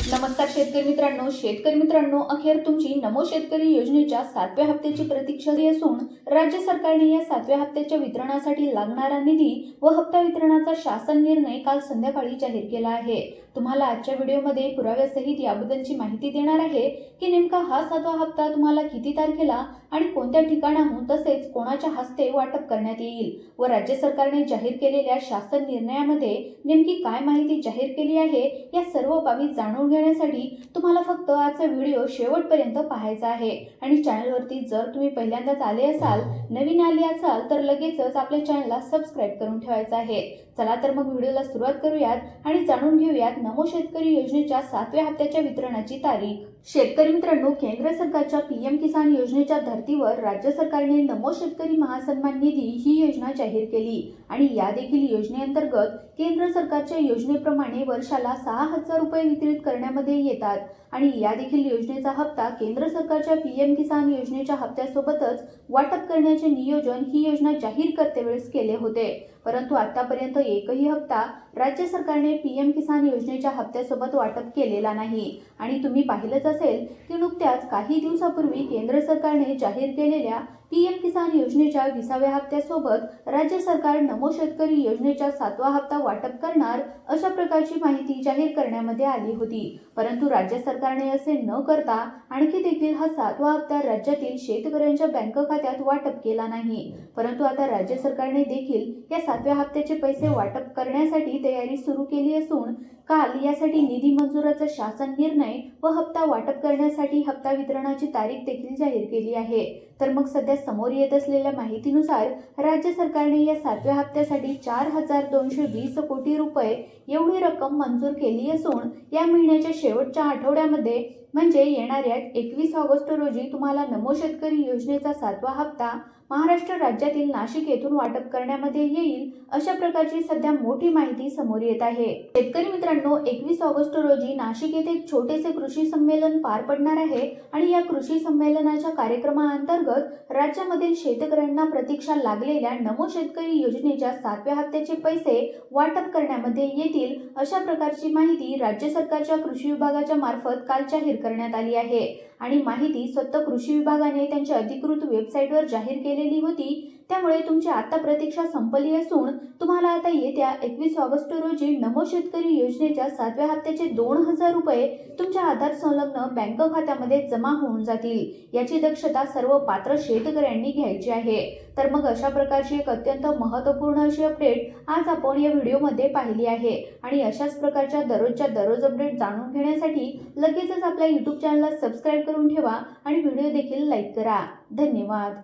नमस्कार शेतकरी मित्रांनो, अखेर तुमची नमो शेतकरी योजनेच्या 7व्या हप्त्याची प्रतीक्षा असून राज्य सरकारने या 7व्या हप्त्याच्या वितरणासाठी लागणारा निधी व हप्ता वितरणाचा शासन निर्णय काल संध्याकाळी जाहीर केला आहे। तुम्हाला आजच्या व्हिडिओमध्ये पुराव्यासहित याबद्दलची माहिती देणार आहे की नेमका हा 7वा हप्ता तुम्हाला किती तारखेला आणि कोणत्या ठिकाणाहून तसेच कोणाच्या हस्ते वाटप करण्यात येईल व राज्य सरकारने जाहीर केलेल्या शासन निर्णयामध्ये नेमकी काय माहिती जाहीर केली आहे या सर्व बाबी जाणून घेण्यासाठी तुम्हाला फक्त आजचा व्हिडिओ शेवटपर्यंत पाहायचा आहे। आणि चॅनलवरती जर तुम्ही पहिल्यांदाच आले असाल, नवीन आले असाल तर लगेचच आपल्या चॅनलला सबस्क्राइब करून ठेवायचं आहे। चला तर मग व्हिडिओला सुरुवात करूयात आणि जाणून घेऊयात नमो शेतकरी योजनेच्या 7व्या हप्त्याच्या वितरणाची तारीख। शेतकरी मित्रांनो, केंद्र सरकारच्या पीएम किसान योजनेच्या धर्तीवर राज्य सरकारने नमो शेतकरी महासन्मान निधी ही योजना जाहीर केली आणि या देखील योजनेअंतर्गत केंद्र सरकारच्या योजनेप्रमाणे वर्षाला 6,000 रुपये वितरित करण्यामध्ये येतात आणि या देखील योजनेचा हप्ता केंद्र सरकारच्या पीएम किसान योजनेच्या हप्त्यासोबतच वाटप करण्याचे नियोजन ही योजना जाहीर करतेवेळेस केले होते। परंतु आतापर्यंत एकही हप्ता राज्य सरकारने पीएम किसान योजनेच्या हप्त्यासोबत वाटप केलेला नाही आणि तुम्ही पाहिलंच असेल की नुकत्याच काही दिवसापूर्वी केंद्र सरकारने जाहीर केलेल्या पीएम किसान योजनेच्या 20व्या हप्त्यासोबत राज्य सरकार नमो शेतकरी योजनेच्या 7वा हप्ता वाटप करणार अशा प्रकारची माहिती जाहीर करण्यामध्ये आली होती। परंतु राज्य सरकारने असे न करता आणखी देखील हा 7वा हप्ता राज्यातील शेतकऱ्यांच्या बँक खात्यात वाटप केला नाही। परंतु आता राज्य सरकारने देखील या 7व्या हप्त्याचे पैसे वाटप करण्यासाठी तयारी सुरू केली असून काल यासाठी निधी मंजुराचा शासन निर्णय व हप्ता वाटप करण्यासाठी हप्ता वितरणाची तारीख देखील जाहीर केली आहे। तर मग सध्या समोर येत असलेल्या माहितीनुसार राज्य सरकारने या 7व्या हप्त्यासाठी 4,220 कोटी रुपये एवढी रक्कम मंजूर केली असून या महिन्याच्या शेवटच्या आठवड्यामध्ये म्हणजे येणाऱ्या 21 ऑगस्ट रोजी तुम्हाला नमो शेतकरी योजनेचा 7वा हप्ता महाराष्ट्र राज्यातील नाशिक येथून वाटप करण्यामध्ये येईल अशा प्रकारची सध्या मोठी माहिती समोर येत आहे। शेतकरी मित्रांनो, 21 ऑगस्ट रोजी नाशिक येथे एक छोटेसे कृषी संमेलन पार पडणार आहे आणि या कृषी संमेलनाच्या कार्यक्रमाअंतर्गत राज्यामधील शेतकऱ्यांना प्रतीक्षा लागलेल्या नमो शेतकरी योजनेच्या 7व्या हप्त्याचे पैसे वाटप करण्यामध्ये येतील अशा प्रकारची माहिती राज्य सरकारच्या कृषी विभागाच्या मार्फत काल जाहीर करण्यात आली आहे आणि माहिती स्वतः कृषी विभागाने त्यांच्या अधिकृत वेबसाईटवर जाहीर केलेली होती। त्यामुळे तुमची आता प्रतीक्षा संपली असून तुम्हाला आता येत्या 21 ऑगस्ट रोजी नमो शेतकरी योजनेच्या 7व्या हप्त्याचे 2,000 रुपये तुमच्या आधार संलग्न बँक खात्यामध्ये जमा होऊन जातील याची दक्षता सर्व पात्र शेतकऱ्यांनी घ्यायची आहे। तर मग अशा प्रकारची एक अत्यंत महत्त्वपूर्ण अशी अपडेट आज आपण या व्हिडिओमध्ये पाहिली आहे आणि अशाच प्रकारच्या दररोजच्या दररोज अपडेट जाणून घेण्यासाठी लगेचच आपल्या YouTube चॅनलला सबस्क्राइब करून ठेवा आणि व्हिडिओ देखील लाईक करा। धन्यवाद।